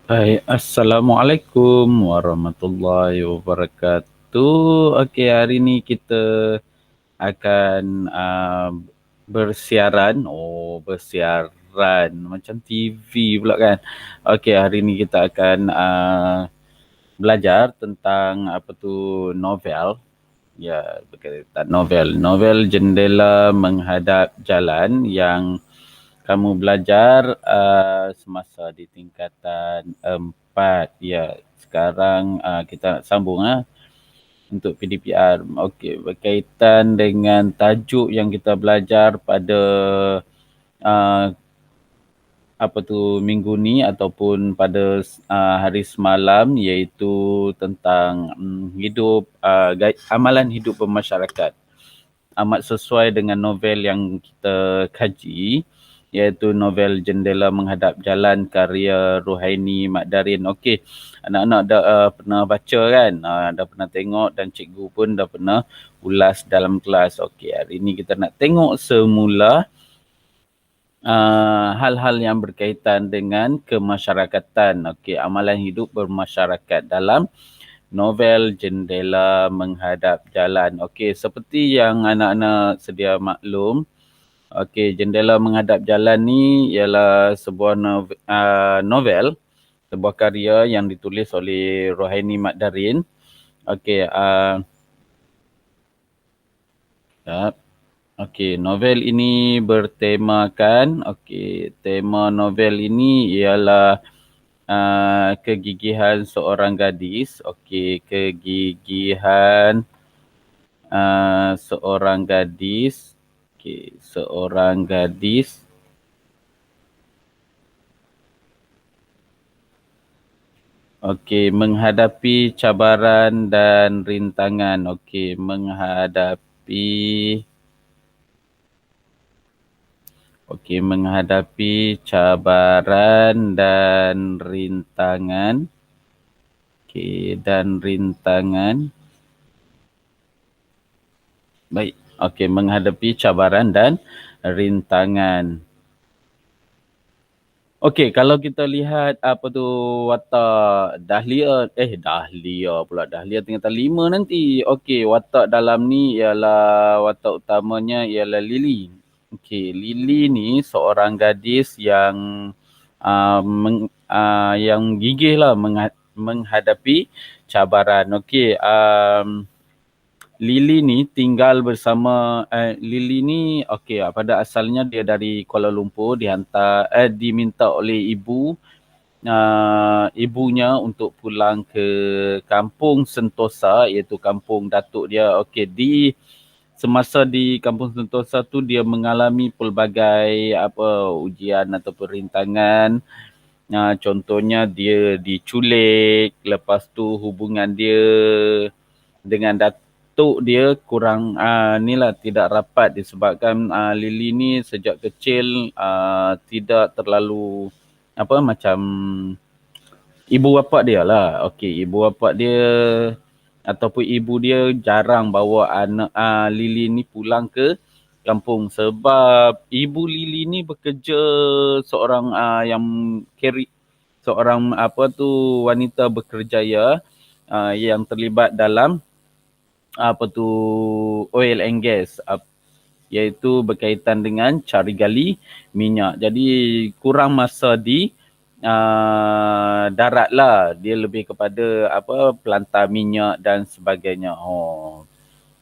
Hai, Assalamualaikum warahmatullahi wabarakatuh. Okey, hari ni kita akan bersiaran. Oh, bersiaran. Macam TV pula kan. Okey, hari ni kita akan belajar tentang apa tu novel. Ya, berkaitan novel. Novel Jendela Menghadap Jalan yang kamu belajar semasa di tingkatan 4. Ya, sekarang kita nak sambung untuk PDPR. Okey, berkaitan dengan tajuk yang kita belajar pada uh, apa tu minggu ni ataupun pada hari semalam, iaitu tentang hidup amalan hidup bermasyarakat. Amat sesuai dengan novel yang kita kaji, iaitu novel Jendela Menghadap Jalan karya Ruhaini Mak Darin. Okey, anak-anak dah pernah baca kan? Dah pernah tengok dan cikgu pun dah pernah ulas dalam kelas. Okey, hari ini kita nak tengok semula hal-hal yang berkaitan dengan kemasyarakatan. Okey, amalan hidup bermasyarakat dalam novel Jendela Menghadap Jalan. Okey, seperti yang anak-anak sedia maklum, okey, Jendela Menghadap Jalan ni ialah sebuah novel, sebuah karya yang ditulis oleh Rohaini Mak Darin. Okey, okey, novel ini bertemakan, tema novel ini ialah kegigihan seorang gadis. Okey, kegigihan seorang gadis. Okey, seorang gadis menghadapi cabaran dan rintangan. Menghadapi cabaran dan rintangan. Baik. Menghadapi cabaran dan rintangan. Okey, kalau kita lihat apa tu watak Dahlia pula. Dahlia tingkatan 5 nanti. Okey, watak dalam ni ialah watak utamanya ialah Lily. Okey, Lily ni seorang gadis yang yang gigih lah menghadapi cabaran. Okey, Lily ni tinggal bersama Lily ni pada asalnya dia dari Kuala Lumpur, diminta oleh ibunya untuk pulang ke kampung Sentosa, iaitu kampung datuk dia. Okey, semasa di kampung Sentosa tu dia mengalami pelbagai ujian atau rintangan. Contohnya dia diculik, lepas tu hubungan dia dengan datuk dia kurang tidak rapat disebabkan Lily ni sejak kecil tidak terlalu macam ibu bapa dia lah. Okey, ibu bapa dia ataupun ibu dia jarang bawa anak Lily ni pulang ke kampung sebab ibu Lily ni bekerja seorang seorang wanita berkerjaya yang terlibat dalam oil and gas, iaitu berkaitan dengan cari gali minyak. Jadi kurang masa di darat lah. Dia lebih kepada pelantar minyak dan sebagainya.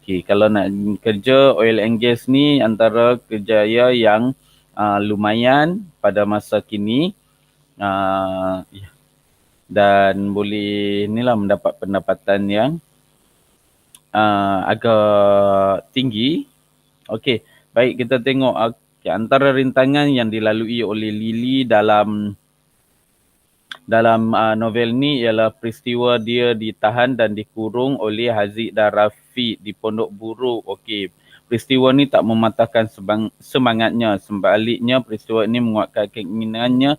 Kalau nak kerja oil and gas ni antara kerjaya yang lumayan pada masa kini. Dan boleh mendapat pendapatan yang agak tinggi. Okey, baik, kita tengok antara rintangan yang dilalui oleh Lily dalam novel ni ialah peristiwa dia ditahan dan dikurung oleh Haziq dan Rafiq di Pondok Buruk. Okey, peristiwa ni tak mematahkan semangatnya, sebaliknya peristiwa ini menguatkan keinginannya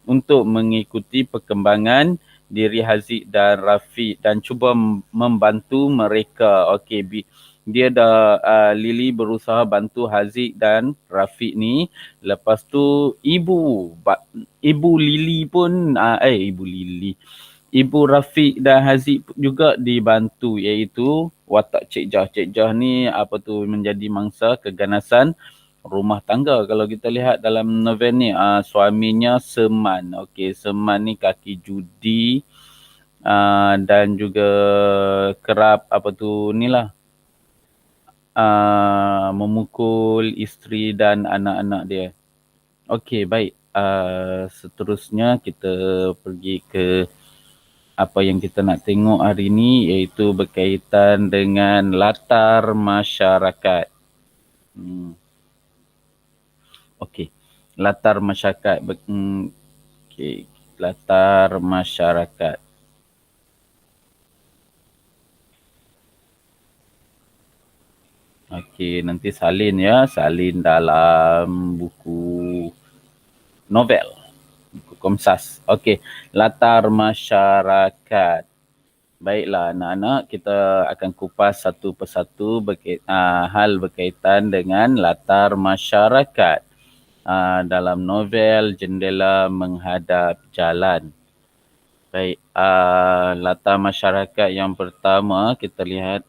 untuk mengikuti perkembangan diri Haziq dan Rafiq dan cuba membantu mereka. Okey, dia dah Lily berusaha bantu Haziq dan Rafiq ni. Lepas tu ibu Lily pun Ibu Rafiq dan Haziq juga dibantu, iaitu watak Cik Jah. Cik Jah ni menjadi mangsa keganasan rumah tangga. Kalau kita lihat dalam novel ni, suaminya Seman. Okey, Seman ni kaki judi dan juga kerap memukul isteri dan anak-anak dia. Okey, baik. Seterusnya kita pergi ke apa yang kita nak tengok hari ni, iaitu berkaitan dengan latar masyarakat. Okey, latar masyarakat. Okey, latar masyarakat. Okey, nanti salin dalam buku novel. Komsas. Okey, latar masyarakat. Baiklah anak-anak, kita akan kupas satu persatu hal berkaitan dengan latar masyarakat dalam novel Jendela Menghadap Jalan. Baik, latar masyarakat yang pertama kita lihat.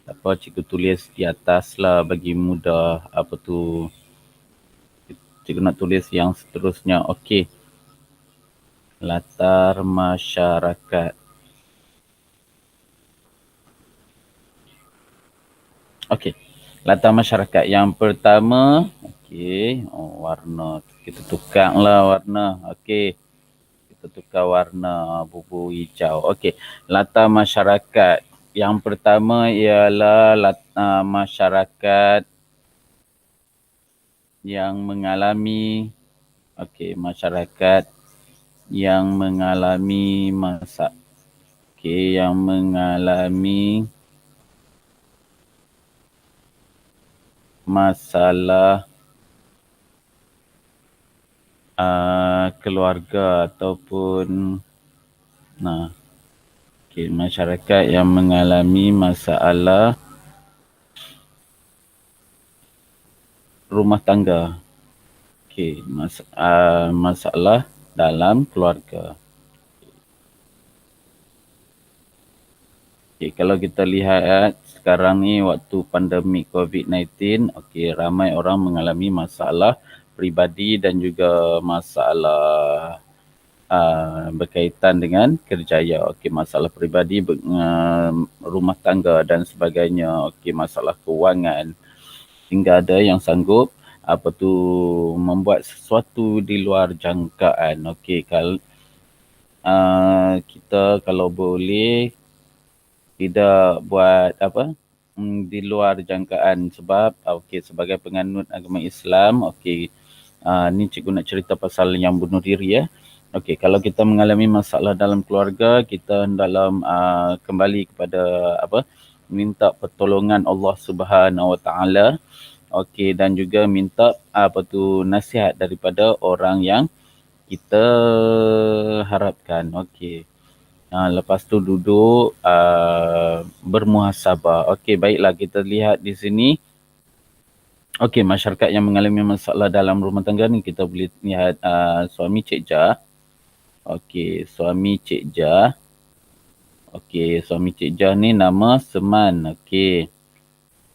Cikgu tulis di atas lah bagi mudah. Cikgu nak tulis yang seterusnya. Okey. Latar masyarakat. Okey. Latar masyarakat yang pertama. Okey. Warna. Kita tukarlah warna. Okey. Kita tukar warna bubu hijau. Okey. Latar masyarakat. Yang pertama ialah masyarakat yang mengalami masyarakat yang mengalami masalah keluarga ataupun masyarakat yang mengalami masalah rumah tangga. Masalah dalam keluarga. Kalau kita lihat sekarang ni waktu pandemik COVID-19, ramai orang mengalami masalah peribadi dan juga masalah berkaitan dengan kerjaya. Masalah peribadi, rumah tangga dan sebagainya. Masalah kewangan. Hingga ada yang sanggup membuat sesuatu di luar jangkaan. Kita kalau boleh tidak buat di luar jangkaan sebab sebagai penganut agama Islam, ni cikgu nak cerita pasal yang bunuh diri ya. Kalau kita mengalami masalah dalam keluarga, kita dalam kembali kepada minta pertolongan Allah Subhanahu Wa Taala. Dan juga minta nasihat daripada orang yang kita harapkan. Lepas tu duduk bermuhasabah. Baiklah, kita lihat di sini. Masyarakat yang mengalami masalah dalam rumah tangga ni kita boleh lihat suami Cik Jah. Suami Cik Jah. Suami Cik Jah ni nama Seman.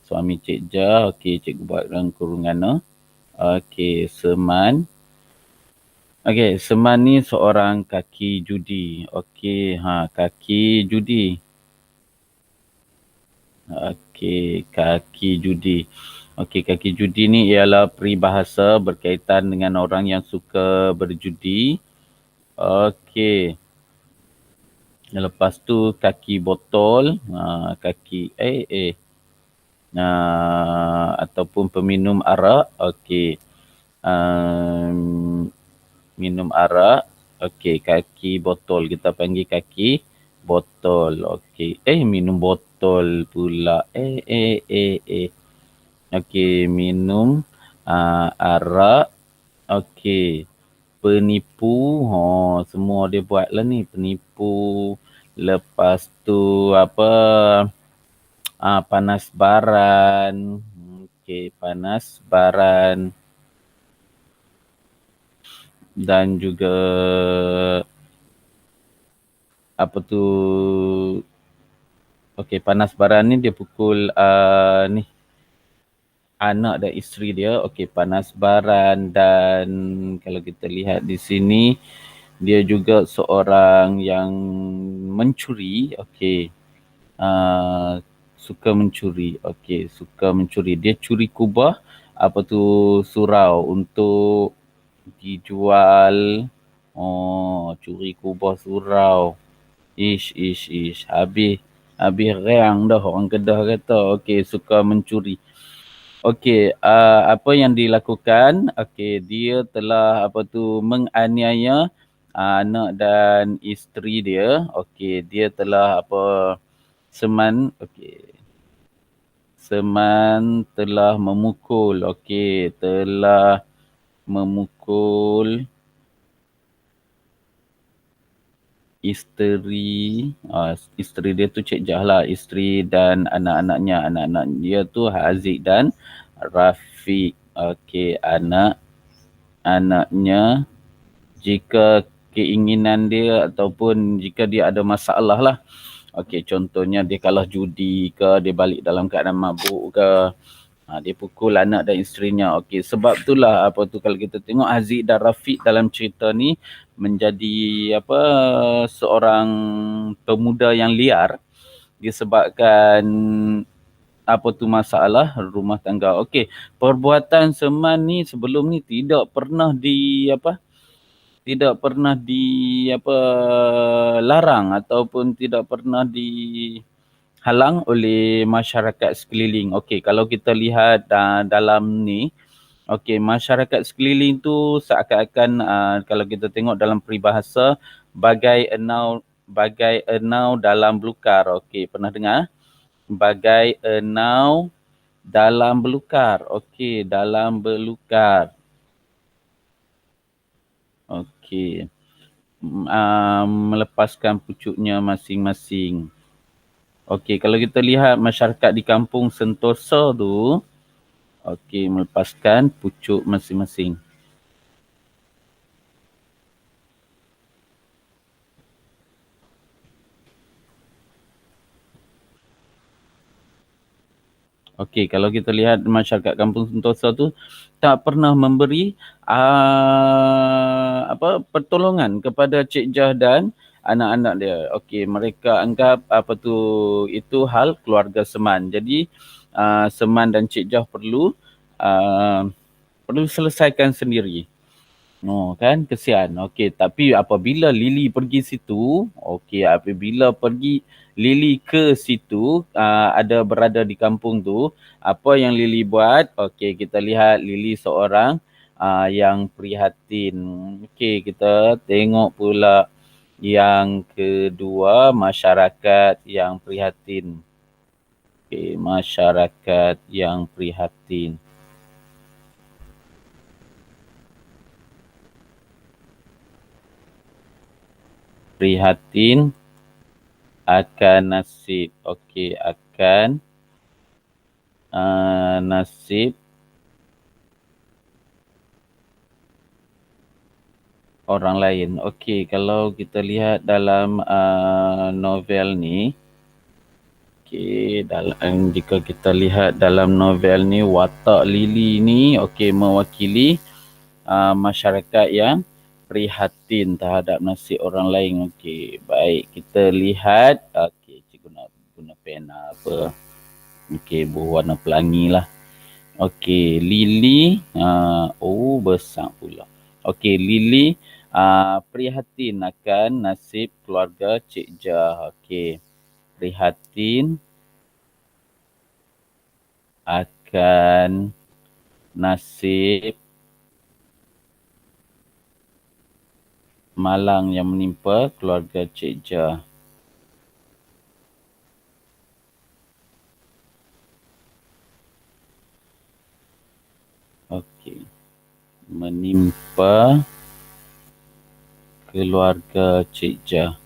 Suami Cik Jah. Cikgu buat dalam kurungan. Seman. Seman ni seorang kaki judi. Kaki judi. Kaki judi. Kaki judi ni ialah peribahasa berkaitan dengan orang yang suka berjudi. Lepas tu kaki botol, ataupun peminum arak. Minum arak. Kaki botol, kita panggil kaki botol. Minum botol pula. Minum arak. Penipu. Semua dia buat lah ni. Penipu. Lepas tu Panas baran. Okey, panas baran. Dan juga apa tu, okey, panas baran ni dia pukul ni anak dan isteri dia. Okey, panas baran. Dan kalau kita lihat di sini, dia juga seorang yang mencuri. Okey, suka mencuri. Okey, suka mencuri. Dia curi kubah apa tu, surau untuk dijual. Oh, curi kubah surau. Ish. Habis reang dah orang Kedah kata. Okey, suka mencuri. Okey, apa yang dilakukan? Okey, dia telah apa tu, menganiaya anak dan isteri dia. Okey, dia telah apa, Seman telah memukul. Okey, telah memukul isteri. Isteri dia tu Cik Jah lah. Isteri dan anak-anaknya. Anak-anak dia tu Haziq dan Rafiq. Okey, anak-anaknya, jika keinginan dia ataupun jika dia ada masalah lah. Okey, contohnya dia kalah judi ke, dia balik dalam keadaan mabuk ke, dia pukul anak dan isterinya. Okey, sebab itulah apa tu, kalau kita tengok Haziq dan Rafiq dalam cerita ni menjadi apa, seorang pemuda yang liar disebabkan apa tu, masalah rumah tangga. Okey, perbuatan Seman ni sebelum ni tidak pernah larang ataupun tidak pernah dihalang oleh masyarakat sekeliling. Okey, kalau kita lihat dalam ni, okey, masyarakat sekeliling tu seakan-akan kalau kita tengok dalam peribahasa, bagai enau dalam belukar. Okey, pernah dengar? Bagai enau dalam belukar. Okey, dalam belukar. Okey. Melepaskan pucuknya masing-masing. Okey, kalau kita lihat masyarakat di kampung Sentosa tu, okey, melepaskan pucuk masing-masing. Okey, kalau kita lihat masyarakat kampung Sentosa tu tak pernah memberi pertolongan kepada Cik Jah dan anak-anak dia. Okey, mereka anggap apa tu, itu hal keluarga Seman. Jadi Seman dan Cik Jah perlu selesaikan sendiri. Oh kan, kesian. Okey, tapi apabila Lily pergi situ, apabila Lily ke situ, ada berada di kampung tu, apa yang Lily buat? Okey, kita lihat Lily seorang yang prihatin. Okey, kita tengok pula yang kedua, masyarakat yang prihatin. Okey, masyarakat yang prihatin. Prihatin akan nasib. Okey, akan nasib orang lain. Okey, kalau kita lihat dalam novel ni, jika kita lihat dalam novel ni, watak Lily ni mewakili masyarakat yang prihatin terhadap nasib orang lain. Okey, baik, kita lihat. Okey, cikgu nak guna pena apa. Okey, berwarna pelangi lah. Okey, Lily. Besar pula. Okey, Lily prihatin akan nasib keluarga Cik Jah. Okey, prihatin akan nasib malang yang menimpa keluarga Cik Jah. Okey, menimpa keluarga Cik Jah.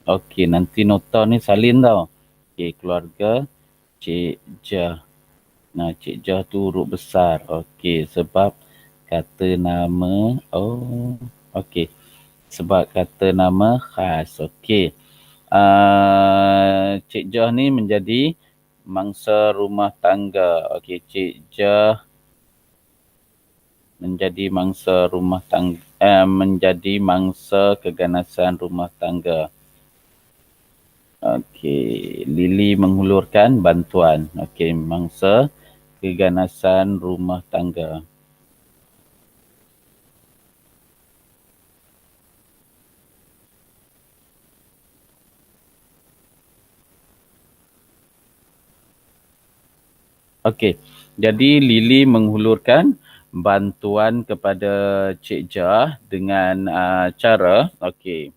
Okey, nanti nota ni salin tau. Okey, keluarga Cik Jah. Nah, Cik Jah tu huruf besar. Okey, sebab kata nama. Oh, okey. Sebab kata nama khas. Okey. Cik Jah ni menjadi mangsa rumah tangga. Okey, Cik Jah menjadi mangsa rumah tangga, menjadi mangsa keganasan rumah tangga. Okey, Lily menghulurkan bantuan. Okey, mangsa keganasan rumah tangga. Okey, jadi Lily menghulurkan bantuan kepada Cik Jah dengan cara, okey.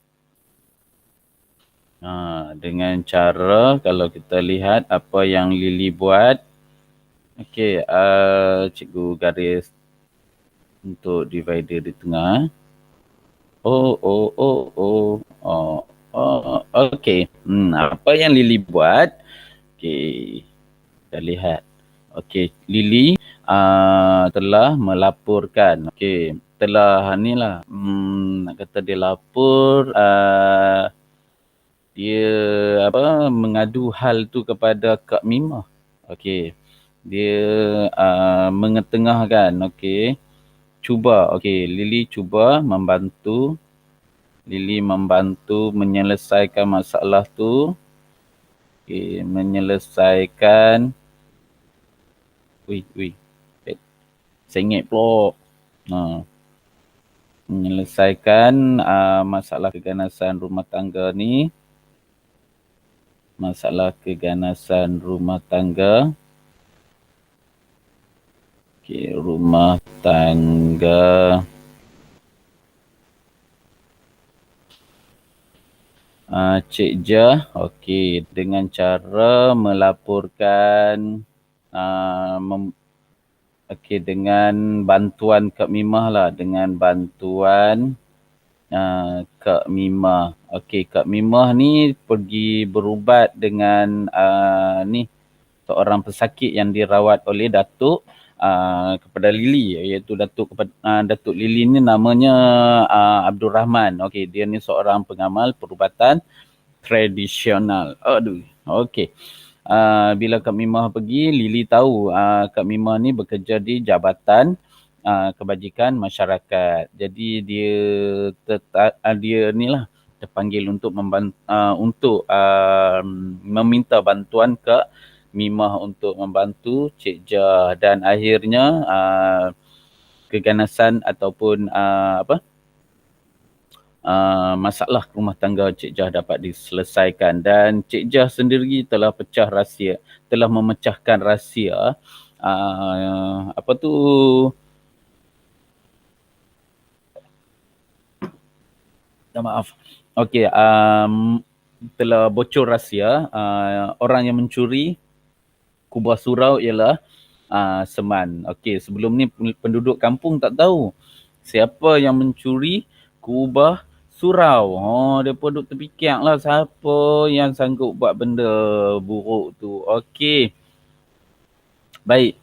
Dengan cara kalau kita lihat apa yang Lily buat. Okey, cikgu garis untuk divider di tengah. Okey. Apa yang Lily buat? Okey, kita lihat. Okey, Lily telah melaporkan. Okey, telah inilah nak kata dia lapor, dia mengadu hal tu kepada Kak Mimah. Okey. Dia mengetengahkan. Okey. Lily cuba membantu. Lily membantu menyelesaikan masalah tu. Okey, menyelesaikan. Sengit pula. Menyelesaikan masalah keganasan rumah tangga ni. Masalah keganasan rumah tangga. Okey, rumah tangga Cik Jah. Okey, dengan cara melaporkan dengan bantuan Kak Mimah lah, dengan bantuan Kak Mimah. Okey, Kak Mimah ni pergi berubat dengan seorang pesakit yang dirawat oleh Datuk kepada Lily, iaitu Datuk Lily ni namanya Abdul Rahman. Okey, dia ni seorang pengamal perubatan tradisional. Okey. Bila Kak Mimah pergi, Lily tahu Kak Mimah ni bekerja di Jabatan Kebajikan Masyarakat. Jadi dia ni lah terpanggil untuk meminta bantuan Kak Mimah untuk membantu Cik Jah, dan akhirnya keganasan ataupun masalah rumah tangga Cik Jah dapat diselesaikan, dan Cik Jah sendiri telah memecahkan rahsia maaf. Okey, telah bocor rahsia orang yang mencuri kubah surau ialah Seman. Okey, sebelum ni penduduk kampung tak tahu siapa yang mencuri kubah surau. Mereka duk terfikir lah siapa yang sanggup buat benda buruk tu. Okey. Baik,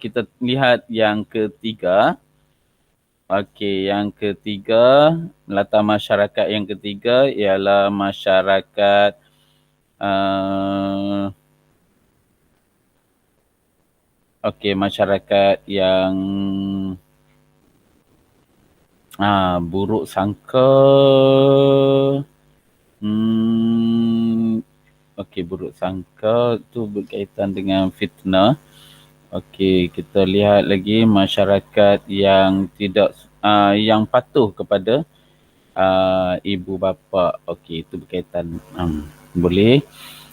kita lihat yang ketiga. Okey, yang ketiga, latar masyarakat yang ketiga ialah masyarakat masyarakat yang buruk sangka. Okey, buruk sangka tu berkaitan dengan fitnah. Okey, kita lihat lagi masyarakat yang tidak yang patuh kepada ibu bapa. Okey, itu berkaitan. Boleh.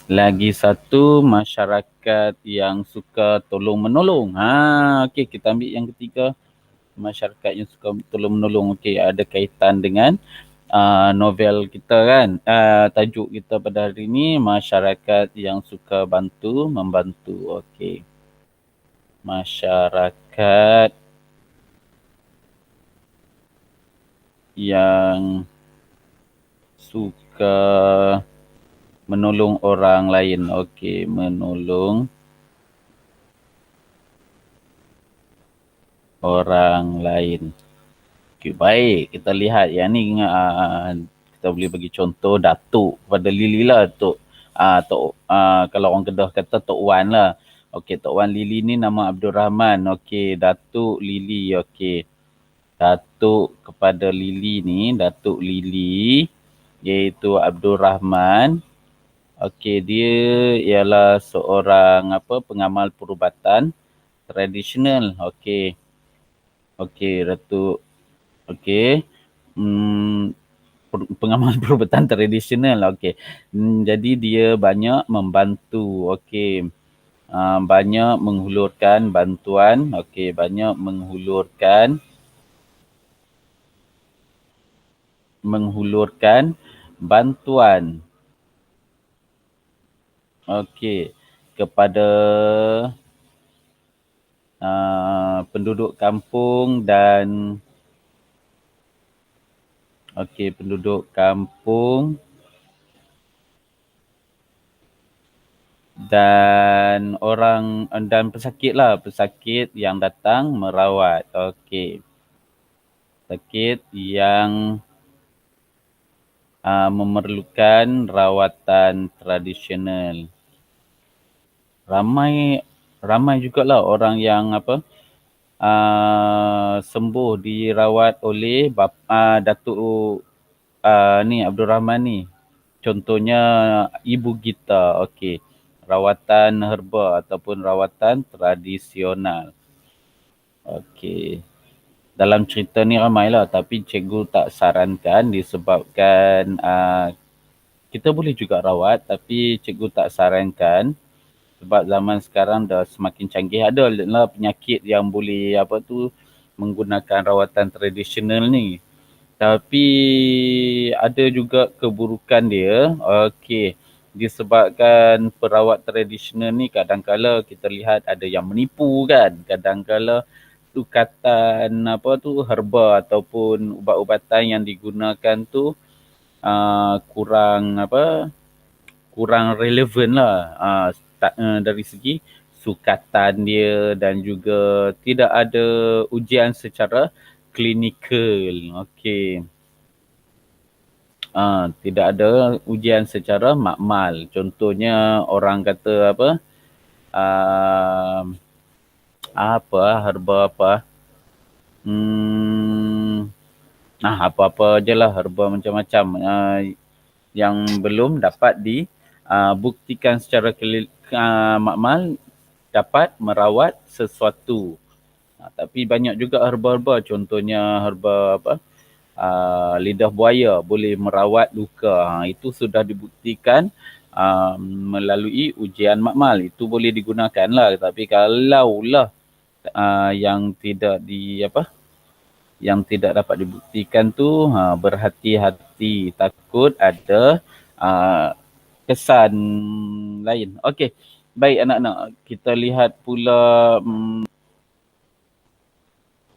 Lagi satu, masyarakat yang suka tolong menolong. Okey, kita ambil yang ketiga. Masyarakat yang suka tolong menolong. Okey, ada kaitan dengan novel kita kan. Tajuk kita pada hari ini, masyarakat yang suka membantu. Okey. Masyarakat yang suka Menolong orang lain. Okey, menolong orang lain. Okay, baik. Kita lihat yang ni kita boleh bagi contoh Datuk pada Lily lah. Kalau orang Kedah kata Tok Wan lah. Okey, Tok Wan Lily ni nama Abdul Rahman. Okey, Datuk Lily. Okey. Datuk kepada Lily ni, Datuk Lily iaitu Abdul Rahman. Okey, dia ialah seorang pengamal perubatan tradisional. Okey. Okey, Datuk. Okey. Pengamal perubatan tradisional. Okey. Jadi dia banyak membantu. Okey. Banyak menghulurkan bantuan. Okey, banyak menghulurkan bantuan. Okey, kepada penduduk kampung dan penduduk kampung dan orang dan pesakit lah, pesakit yang datang merawat. Okey. Pesakit yang memerlukan rawatan tradisional. Ramai jugalah orang yang sembuh dirawat oleh Datuk Abdul Rahman ni. Contohnya Ibu Gita. Okey. Rawatan herba ataupun rawatan tradisional. Okey. Dalam cerita ni ramailah tapi cikgu tak sarankan disebabkan kita boleh juga rawat tapi cikgu tak sarankan sebab zaman sekarang dah semakin canggih. Ada lah penyakit yang boleh menggunakan rawatan tradisional ni. Tapi ada juga keburukan dia. Okey. Disebabkan perawat tradisional ni kadang-kala kita lihat ada yang menipu kan. Kadang-kala sukatan herba ataupun ubat-ubatan yang digunakan tu kurang relevan lah dari segi sukatan dia dan juga tidak ada ujian secara klinikal. Okey. Tidak ada ujian secara makmal. Contohnya orang kata herba apa-apa je lah herba macam-macam yang belum dapat dibuktikan secara makmal dapat merawat sesuatu. Tapi banyak juga herba-herba, contohnya herba lidah buaya boleh merawat luka. Itu sudah dibuktikan melalui ujian makmal. Itu boleh digunakan lah. Tapi kalaulah yang tidak yang tidak dapat dibuktikan tu berhati-hati, takut ada kesan lain. Okey. Baik anak-anak, kita lihat pula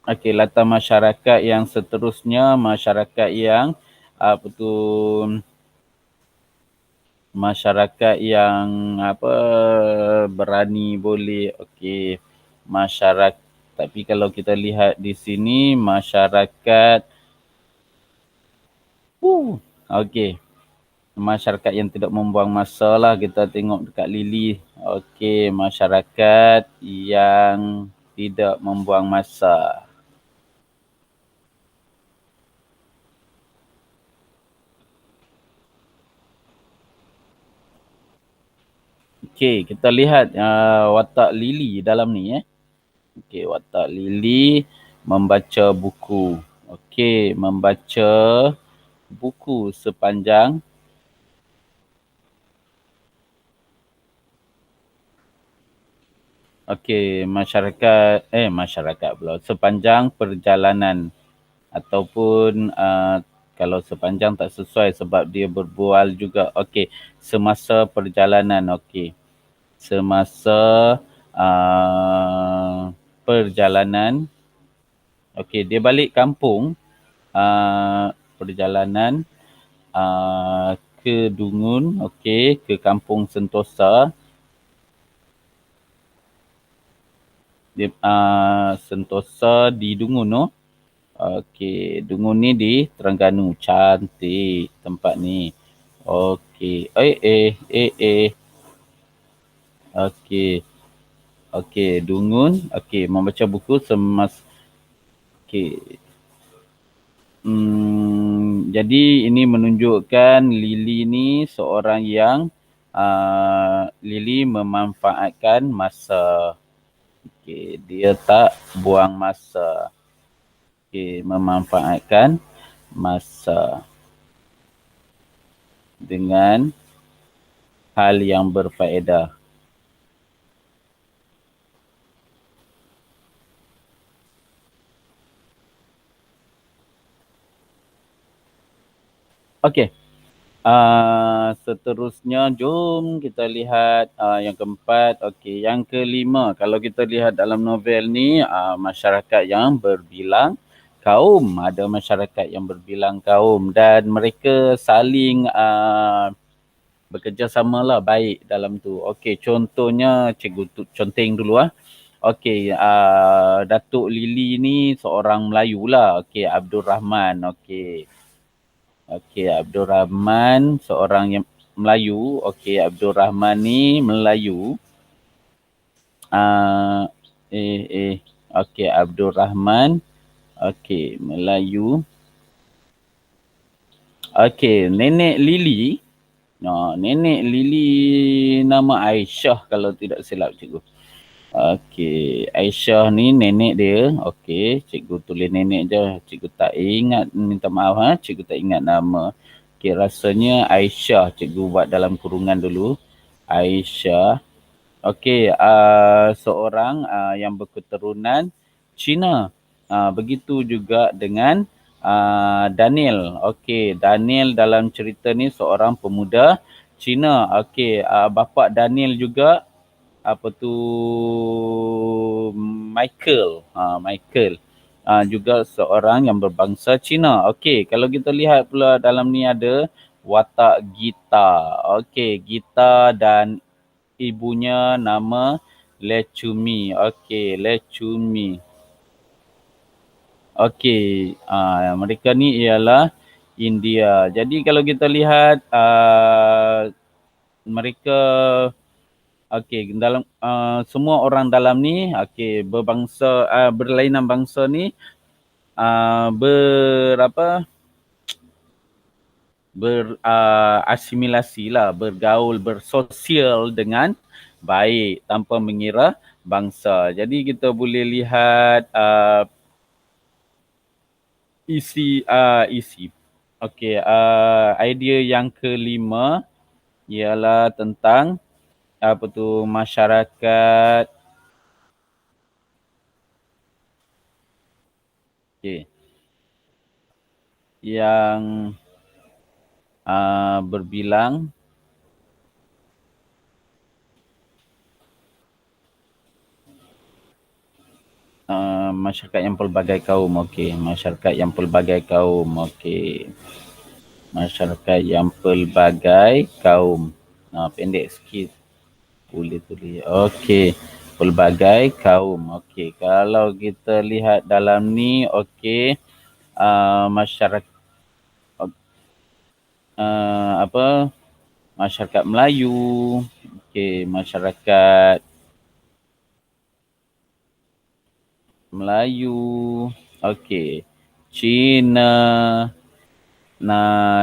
latar masyarakat yang seterusnya, masyarakat yang masyarakat yang berani boleh. Okey. Masyarakat, tapi kalau kita lihat di sini masyarakat okey. Masyarakat yang tidak membuang masa lah, kita tengok dekat Lily. Okey, masyarakat yang tidak membuang masa. Okey, kita lihat watak Lily dalam ni. Okey, watak Lily membaca buku. Okey, membaca buku sepanjang masyarakat pula sepanjang perjalanan ataupun kalau sepanjang tak sesuai sebab dia berbual juga. Okey, semasa perjalanan. Okey. Semasa perjalanan. Okey, dia balik kampung perjalanan ke Dungun, okey, ke Kampung Sentosa. Sentosa di Dungun, no? Okey, Dungun ni di Terengganu. Cantik tempat ni. Okey. Okey. Okey, Dungun. Okey, membaca buku okey. Jadi ini menunjukkan Lily ni seorang yang Lily memanfaatkan masa. Okey, dia tak buang masa. Okey, memanfaatkan masa dengan hal yang berfaedah. Okey. Seterusnya jom kita lihat yang keempat. Okey, yang kelima. Kalau kita lihat dalam novel ni, masyarakat yang berbilang kaum. Ada masyarakat yang berbilang kaum dan mereka saling bekerjasama lah baik dalam tu. Okey, contohnya cikgu conteng dulu Okey, Datuk Lily ni seorang Melayu lah. Okey, Abdul Rahman. Okey. Okey, Abdul Rahman seorang yang Melayu. Okey, Abdul Rahman ni Melayu. Okey, Abdul Rahman. Okey, Melayu. Okey, Nenek Lily. Nenek Lily nama Aisyah kalau tidak silap cikgu. Okey, Aisyah ni nenek dia. Okey, cikgu tulis nenek je. Cikgu tak ingat, minta maaf cikgu tak ingat nama. Okey, rasanya Aisyah cikgu buat dalam kurungan dulu. Aisyah. Okey, seorang yang berketurunan Cina. Begitu juga dengan Daniel. Okey, Daniel dalam cerita ni seorang pemuda Cina. Okey, bapa Daniel juga Michael. Michael. Juga seorang yang berbangsa Cina. Okey, kalau kita lihat pula dalam ni ada watak Gita. Okey, Gita dan ibunya nama Lechumi. Okey, Lechumi. Okey, mereka ni ialah India. Jadi kalau kita lihat mereka dalam semua orang dalam ni berbangsa berlainan bangsa ni berasimilasi lah, bergaul, bersosial dengan baik tanpa mengira bangsa. Jadi kita boleh lihat isi. Okey, idea yang kelima ialah tentang masyarakat. Okey. Yang berbilang masyarakat yang pelbagai kaum. Okey, masyarakat yang pelbagai kaum. Okey. Masyarakat yang pelbagai kaum. Pendek sikit. Boleh tulis. Okey. Pelbagai kaum. Okey. Kalau kita lihat dalam ni, okey. Masyarakat masyarakat Melayu. Okey, masyarakat Melayu. Okey. Cina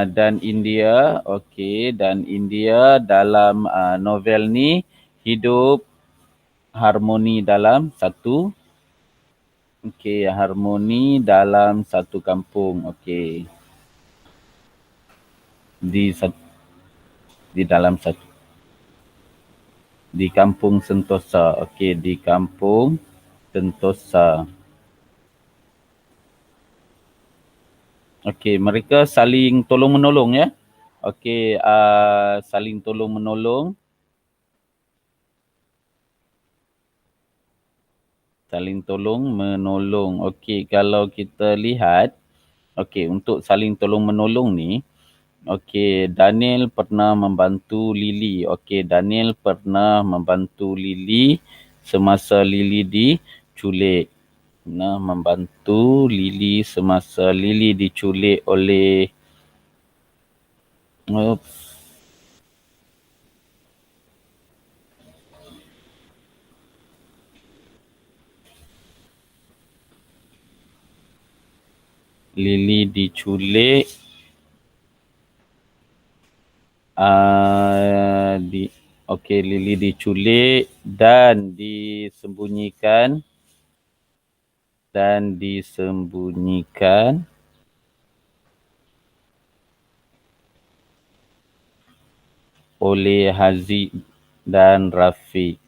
dan India. Okey, dan India dalam novel ni hidup harmoni dalam satu harmoni dalam satu kampung. Okey. Di dalam satu di Kampung Sentosa. Okey, di Kampung Sentosa. Okey, mereka saling tolong menolong ya. Okey, saling tolong menolong. Saling tolong menolong. Okey, kalau kita lihat, okey, untuk saling tolong menolong ni, Okey, Daniel pernah membantu Lily. Okey, Daniel pernah membantu Lily semasa Lily diculik. Pernah membantu Lily semasa Lily diculik oleh Lily diculik Lily diculik dan disembunyikan oleh Haziq dan Rafiq.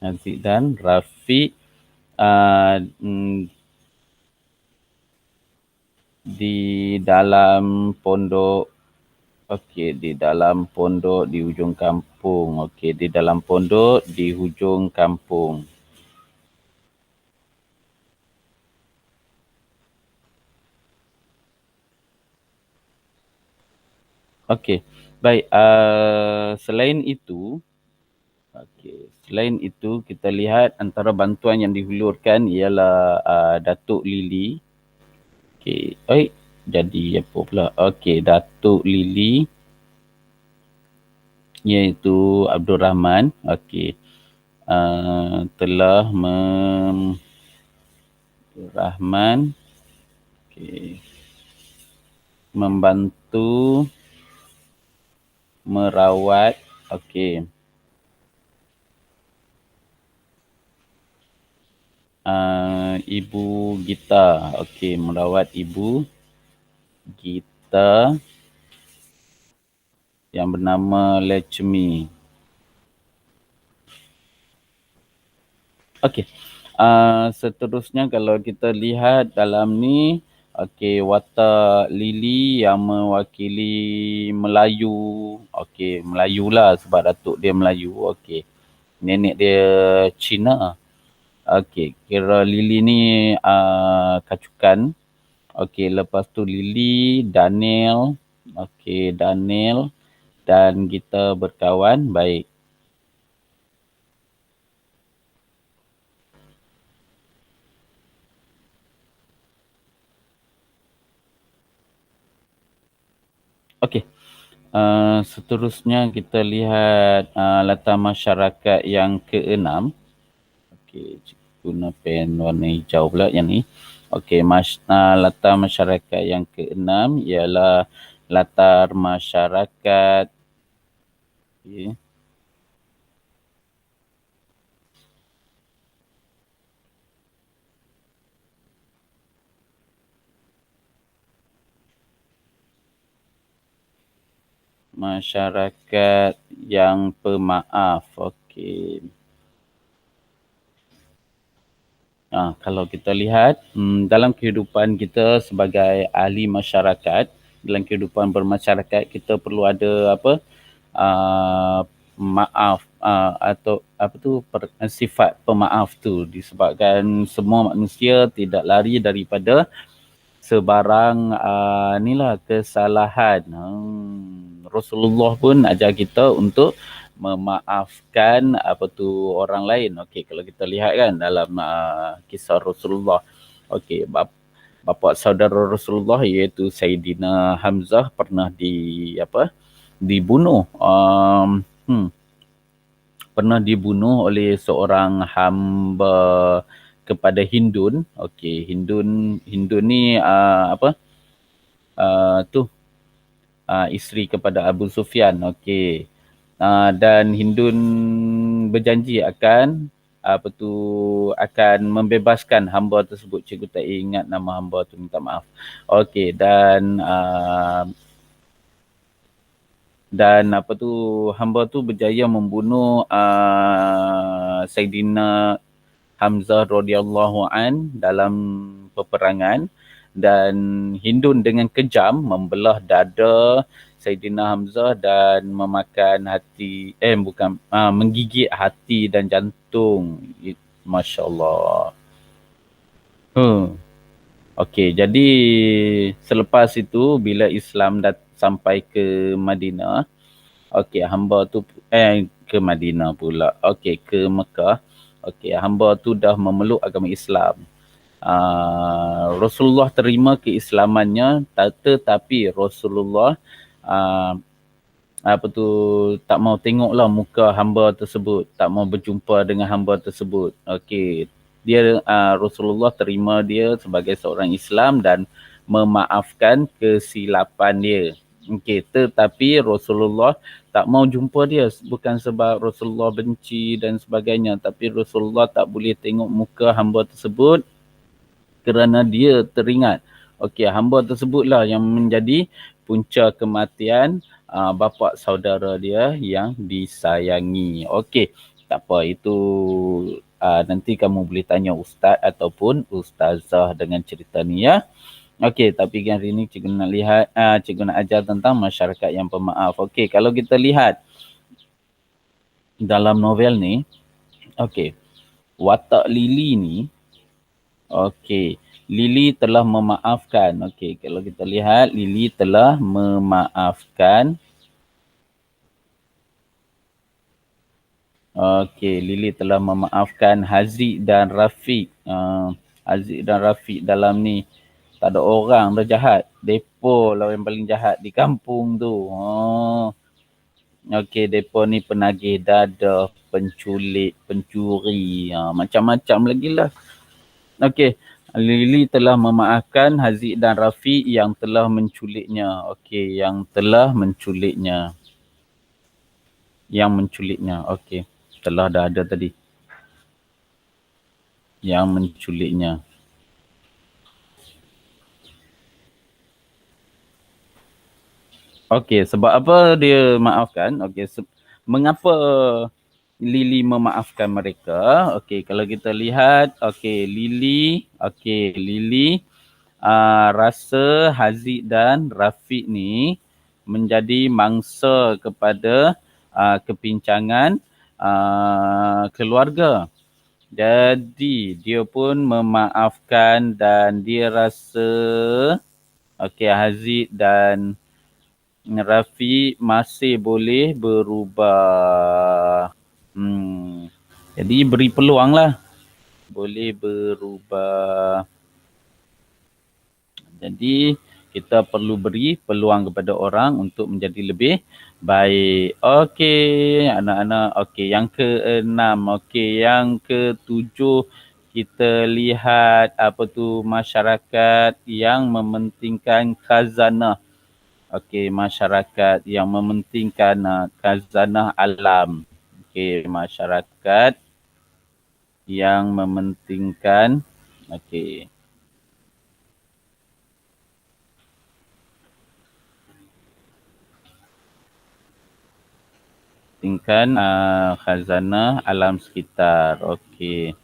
Haziq dan Rafiq di dalam pondok. Okey, di dalam pondok di hujung kampung. Okey, di dalam pondok di hujung kampung. Okey, baik. Selain itu kita lihat antara bantuan yang dihulurkan ialah Datuk Lily. Okey, jadi apa pula? Okey, Datuk Lily iaitu Abdul Rahman. Okey, telah membantu merawat Ibu Gita. Merawat Ibu Gita yang bernama Lechmi. Okey. Seterusnya kalau kita lihat dalam ni, watak Lily yang mewakili Melayu. Melayu lah sebab datuk dia Melayu. Nenek dia Cina. Kira Lily ni kacukan. Lepas tu Lily, Daniel. Daniel dan kita berkawan baik. Seterusnya kita lihat latar masyarakat yang keenam. Guna pen warna hijau pula yang ni. Latar masyarakat yang keenam ialah latar masyarakat masyarakat yang pemaaf. Kalau kita lihat dalam kehidupan kita sebagai ahli masyarakat, dalam kehidupan bermasyarakat kita perlu ada maaf atau sifat pemaaf tu, disebabkan semua manusia tidak lari daripada sebarang kesalahan. Rasulullah pun ajar kita untuk memaafkan orang lain. Kalau kita lihat kan dalam kisah Rasulullah. Bapa saudara Rasulullah iaitu Sayyidina Hamzah pernah dibunuh. Pernah dibunuh oleh seorang hamba kepada Hindun. Hindun ni isteri kepada Abu Sufyan. Dan Hindun berjanji akan akan membebaskan hamba tersebut. Cikgu tak ingat nama hamba tu, minta maaf. Dan hamba tu berjaya membunuh Sayyidina Hamzah radhiyallahu an dalam peperangan, dan Hindun dengan kejam membelah dada Saidina Hamzah dan memakan hati, bukan, menggigit hati dan jantung. Masya Allah. Okey, jadi selepas itu bila Islam sampai ke Madinah, okey, hamba tu ke Madinah pula. Okey, ke Mekah. Okey, hamba tu dah memeluk agama Islam. Rasulullah terima keislamannya, tetapi Rasulullah tak mau tengoklah muka hamba tersebut, tak mau berjumpa dengan hamba tersebut. Okey, dia Rasulullah terima dia sebagai seorang Islam dan memaafkan kesilapan dia. Okey, tetapi Rasulullah tak mau jumpa dia, bukan sebab Rasulullah benci dan sebagainya, tapi Rasulullah tak boleh tengok muka hamba tersebut kerana dia teringat. Okey, hamba tersebutlah yang menjadi punca kematian bapa saudara dia yang disayangi. Okey, tak apa, itu nanti kamu boleh tanya ustaz ataupun ustazah dengan cerita ni ya. Okey, tapi hari ini cikgu nak lihat, cikgu nak ajar tentang masyarakat yang pemaaf. Okey, kalau kita lihat dalam novel ni, okey, watak Lily ni, okey, Lily telah memaafkan. Okey, kalau kita lihat, Lily telah memaafkan. Okey, Lily telah memaafkan Haziq dan Rafiq. Haziq dan Rafiq dalam ni tak ada orang dah jahat. Depa lah yang paling jahat di kampung tu. Okey, depa ni penagih dadah, penculik, pencuri, macam-macam lagi lah. Okey, Lily telah memaafkan Haziq dan Rafiq yang telah menculiknya. Okey, yang telah menculiknya. Yang menculiknya. Okey, telah dah ada tadi. Yang menculiknya. Okey, sebab apa dia maafkan? Okey, mengapa Lily memaafkan mereka? Okey, kalau kita lihat, okey, Lily rasa Haziq dan Rafiq ni menjadi mangsa kepada kepincangan keluarga. Jadi dia pun memaafkan dan dia rasa okey, Haziq dan Rafiq masih boleh berubah. Jadi beri peluang lah. Boleh berubah. Jadi kita perlu beri peluang kepada orang untuk menjadi lebih baik. Okey, anak-anak. Okey, yang ke-6. Okey, yang ke-7 kita lihat masyarakat yang mementingkan khazanah. Okey, masyarakat yang mementingkan khazanah alam. Okey, masyarakat yang mementingkan khazanah alam sekitar. Okey.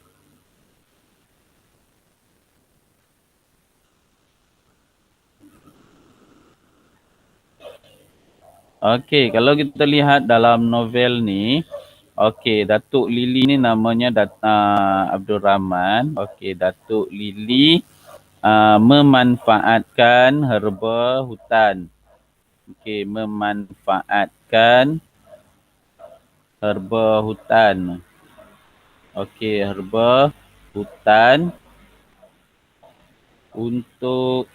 Okey, kalau kita lihat dalam novel ni, okey, Datuk Lily ni namanya Abdul Rahman. Okey, Datuk Lily memanfaatkan herba hutan. Okey, memanfaatkan herba hutan. Okey, herba hutan untuk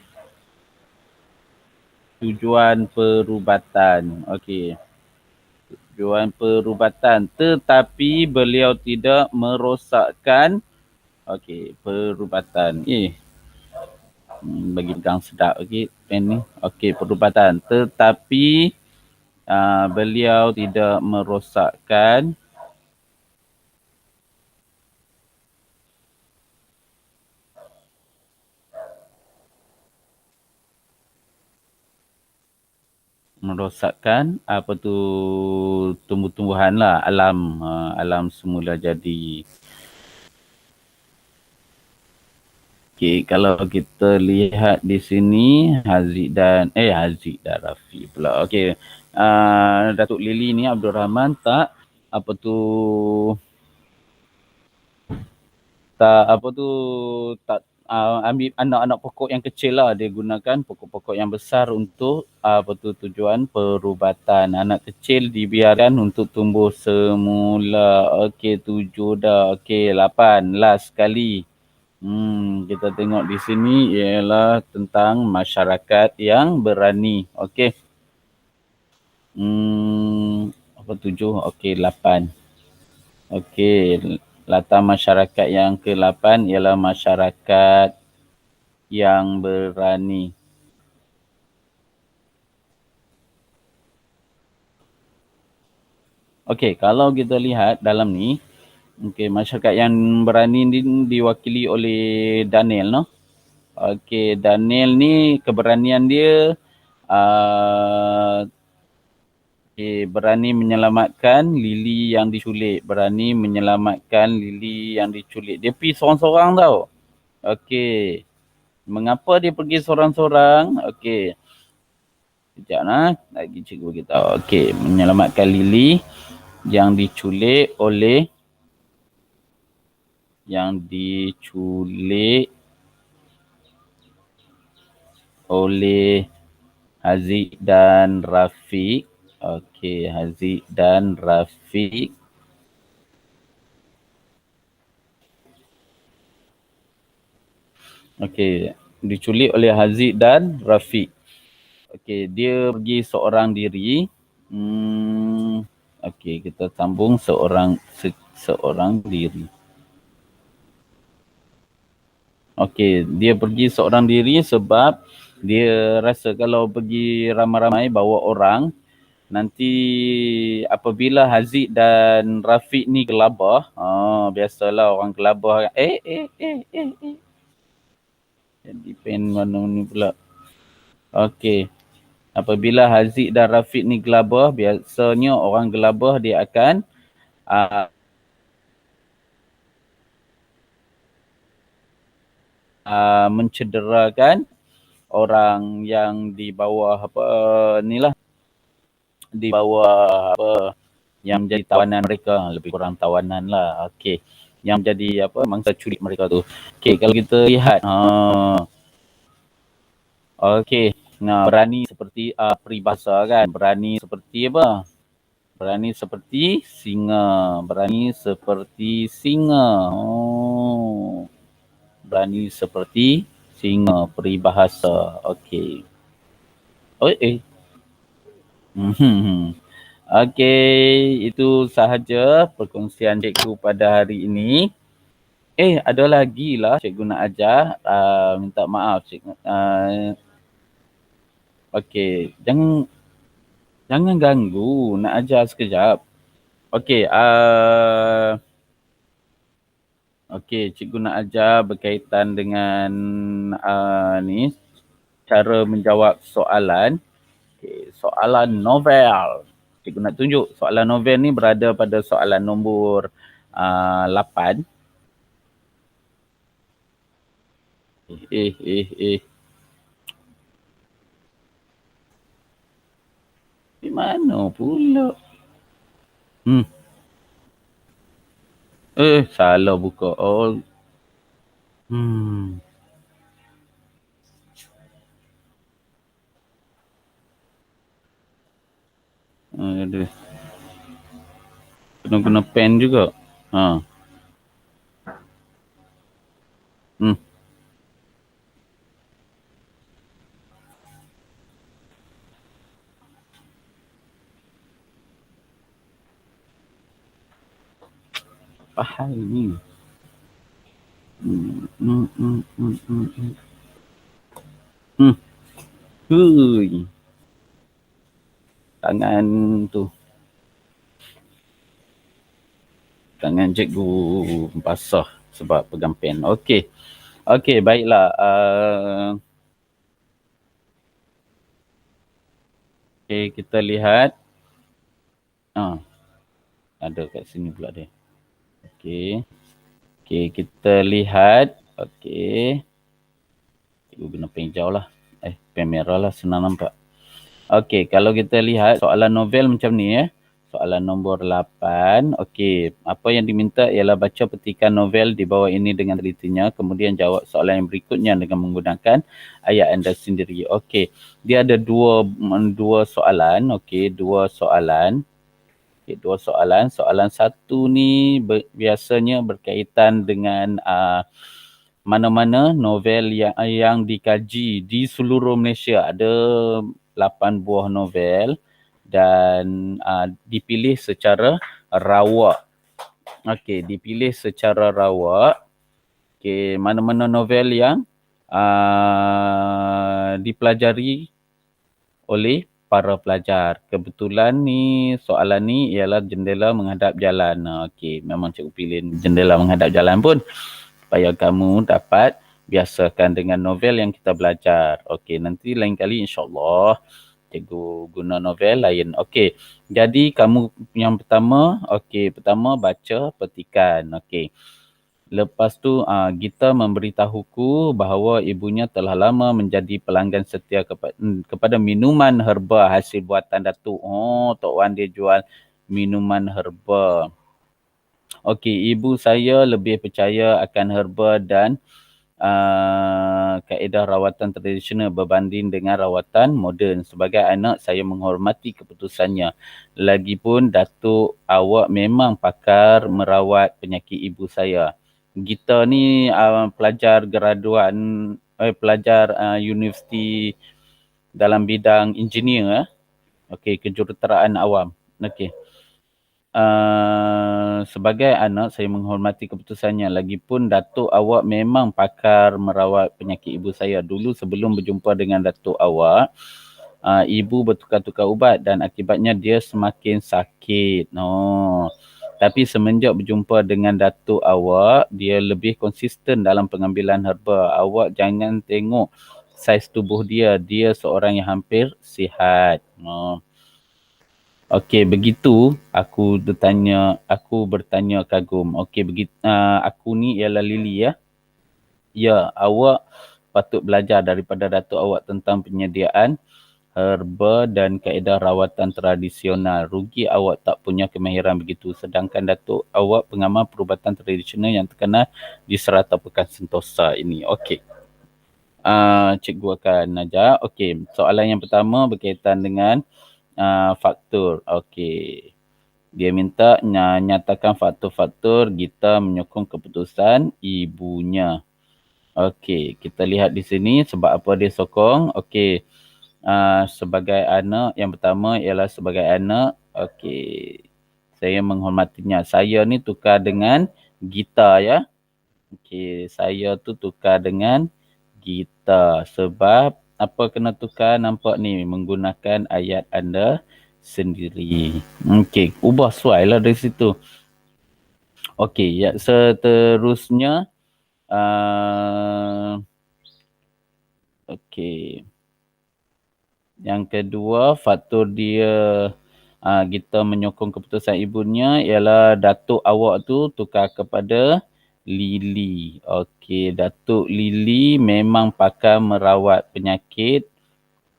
tujuan perubatan. Okey. Tujuan perubatan. Tetapi beliau tidak merosakkan perubatan. Bagi pegang sedap pen ni. Okey, perubatan. Tetapi beliau tidak merosakkan tumbuh-tumbuhan lah, alam semula jadi. Okey, kalau kita lihat di sini Haziq dan Rafi pula. Okey. Datuk Lily ni Abdul Rahman tak apa tu tak ambil anak-anak pokok yang kecil lah, dia gunakan pokok-pokok yang besar untuk tujuan perubatan. Anak kecil dibiarkan untuk tumbuh semula. Okey, 7 dah. Okey, 8 last sekali. Kita tengok di sini ialah tentang masyarakat yang berani. Okey. Apa 7? Okey, 8. Okey, latar masyarakat yang ke-8 ialah masyarakat yang berani. Okey, kalau kita lihat dalam ni, okey, masyarakat yang berani ni diwakili oleh Daniel, no? Okey, Daniel ni keberanian dia berani menyelamatkan Lily yang diculik. Berani menyelamatkan Lily yang diculik. Dia pergi seorang-seorang tau. Okey. Mengapa dia pergi seorang-seorang? Okey. Sekejap lah. Lagi cikgu beritahu. Okey. Menyelamatkan Lily yang diculik oleh Haziq dan Rafiq. Okey, Haziq dan Rafiq. Okey, diculik oleh Haziq dan Rafiq. Okey, dia pergi seorang diri. Okey, kita sambung seorang diri. Okey, dia pergi seorang diri sebab dia rasa kalau pergi ramai-ramai bawa orang, nanti apabila Haziq dan Rafiq ni gelabah, biasalah orang gelabah, jadi pen mana ni pula. Okey. Apabila Haziq dan Rafiq ni gelabah, biasanya orang gelabah dia akan mencederakan orang yang di bawah di bawah yang menjadi tawanan mereka, lebih kurang tawanan lah. Okey. Yang menjadi mangsa culik mereka tu. Okey, kalau kita lihat okey. Nah, berani seperti peribahasa kan. Berani seperti apa? Berani seperti singa. Berani seperti singa. Berani seperti singa, peribahasa. Okey. Okey, itu sahaja perkongsian cikgu pada hari ini. Ada lagi lah cikgu nak ajar. Minta maaf cikgu. Okey, jangan ganggu, nak ajar sekejap. Okey, okey, cikgu nak ajar berkaitan dengan ni cara menjawab soalan. Okey, soalan novel. Cikgu nak tunjuk soalan novel ni berada pada soalan nombor 8. Di mana pula? Salah buka. Aduh. Kena guna pen juga. Apa hal ni? Hui. Tangan tu. Tangan cikgu basah sebab pegang pen. Okey. Okey, baiklah. Okey, kita lihat. Ada kat sini pula dia. Okey. Okey, kita lihat. Okey. Cikgu guna pen hijau lah. Pen merah lah, senang nampak. Okey, kalau kita lihat soalan novel macam ni Soalan nombor 8. Okey, apa yang diminta ialah baca petikan novel di bawah ini dengan telitinya, kemudian jawab soalan yang berikutnya dengan menggunakan ayat anda sendiri. Okey, dia ada dua soalan. Okey, dua soalan. Dua soalan. Soalan satu ni biasanya berkaitan dengan mana-mana novel yang dikaji di seluruh Malaysia. Ada 8 buah novel dan dipilih secara rawak. Okey, dipilih secara rawak. Okey, mana-mana novel yang dipelajari oleh para pelajar. Kebetulan ni soalan ni ialah jendela menghadap jalan. Okey, memang cikgu pilih jendela menghadap jalan pun supaya kamu dapat biasakan dengan novel yang kita belajar. Okey, nanti lain kali insya-Allah cikgu guna novel lain. Okey, jadi kamu yang pertama, pertama baca petikan. Okey. Lepas tu Gita memberitahuku bahawa ibunya telah lama menjadi pelanggan setia kepada minuman herba hasil buatan Datuk. Oh, Tok Wan dia jual minuman herba. Okey, ibu saya lebih percaya akan herba dan kaedah rawatan tradisional berbanding dengan rawatan moden. Sebagai anak, saya menghormati keputusannya. Lagipun Datuk awak memang pakar merawat penyakit ibu saya. Gita ni pelajar graduan, pelajar universiti dalam bidang engineer. Okey, kejuruteraan awam. Okey. Sebagai anak, saya menghormati keputusannya. Lagipun Datuk awak memang pakar merawat penyakit ibu saya. Dulu sebelum berjumpa dengan Datuk awak, ibu bertukar-tukar ubat dan akibatnya dia semakin sakit. Tapi semenjak berjumpa dengan Datuk awak, dia lebih konsisten dalam pengambilan herba. Awak jangan tengok saiz tubuh dia. Dia seorang yang hampir sihat. Okey, begitu aku bertanya kagum. Okey, begitu aku ni ialah Lily ya. Ya, awak patut belajar daripada Datuk awak tentang penyediaan herba dan kaedah rawatan tradisional. Rugi awak tak punya kemahiran begitu. Sedangkan Datuk awak pengamal perubatan tradisional yang terkenal di Serata Pekan Sentosa ini. Okey. Cikgu akan ajar. Okey, soalan yang pertama berkaitan dengan faktor. Okey. Dia minta nyatakan faktor-faktor Gita menyokong keputusan ibunya. Okey, kita lihat di sini sebab apa dia sokong. Okey. Sebagai anak, yang pertama ialah sebagai anak, okey, saya menghormatinya. Saya ni tukar dengan Gita ya. Okey, saya tu tukar dengan Gita. Sebab apa kena tukar, nampak ni menggunakan ayat anda sendiri. Okey, ubah suai lah dari situ. Okey, ya, seterusnya okey. Yang kedua, faktor dia kita menyokong keputusan ibunya ialah Datuk awak tu tukar kepada Lily. Okey, Datuk Lily memang pakar merawat penyakit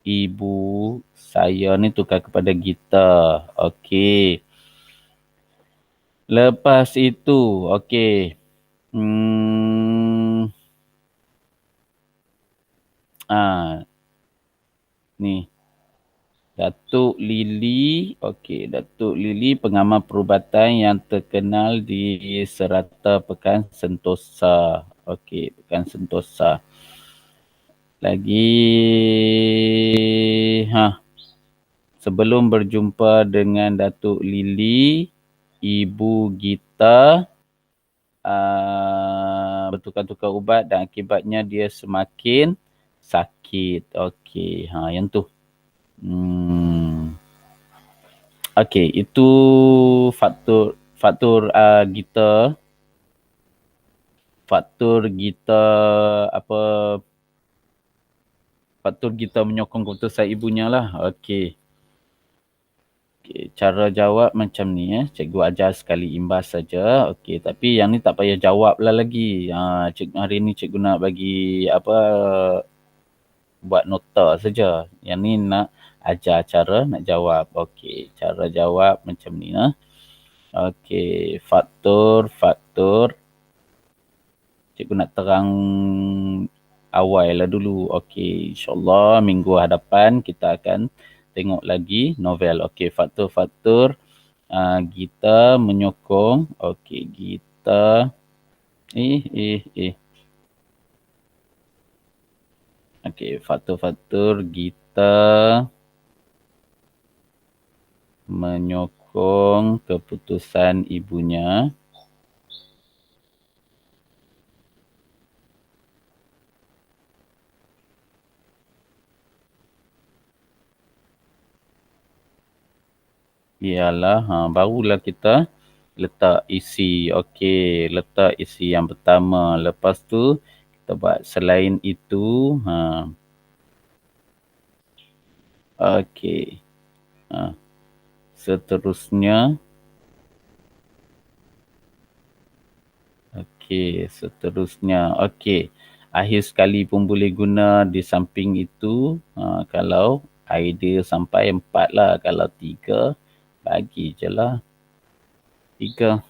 ibu saya ni, tukar kepada Gita. Okey. Lepas itu, okey. Ni. Datuk Lily. Okey, Datuk Lily pengamal perubatan yang terkenal di Serata Pekan Sentosa. Okey, Pekan Sentosa. Lagi sebelum berjumpa dengan Datuk Lily, Ibu Gita bertukar-tukar ubat dan akibatnya dia semakin sakit. Okey, yang tu. Okey, itu faktor Gita. Faktor Gita menyokong keputusan ibunya lah. Okey. Okey, cara jawab macam ni Cikgu ajar sekali imbas saja. Okey, tapi yang ni tak payah jawab lah lagi. Hari ni cikgu nak bagi buat nota saja. Yang ni nak ajar cara nak jawab. Okey, cara jawab macam ni lah. Okey, faktor. Cikgu nak terang awal lah dulu. Okey, insyaAllah minggu hadapan kita akan tengok lagi novel. Okey, faktor kita menyokong. Okey, kita Okey, faktor kita menyokong keputusan ibunya. Ialah, barulah kita letak isi. Okey, letak isi yang pertama. Lepas tu kita buat selain itu. Okey. Seterusnya. Okey, seterusnya. Okey. Akhir sekali pun boleh guna di samping itu. Kalau idea sampai 4 lah. Kalau 3, bagi je lah 3.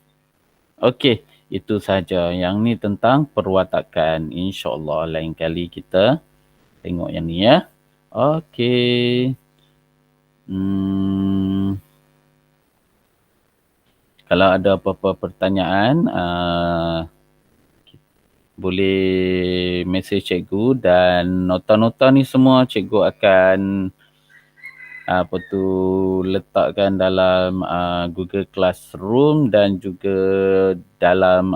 Okey, itu sahaja. Yang ni tentang perwatakan. InsyaAllah lain kali kita tengok yang ni ya. Okey. Kalau ada apa-apa pertanyaan, boleh mesej cikgu, dan nota-nota ni semua cikgu akan letakkan dalam Google Classroom dan juga dalam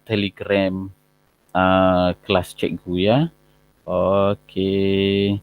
Telegram kelas cikgu ya. Okey.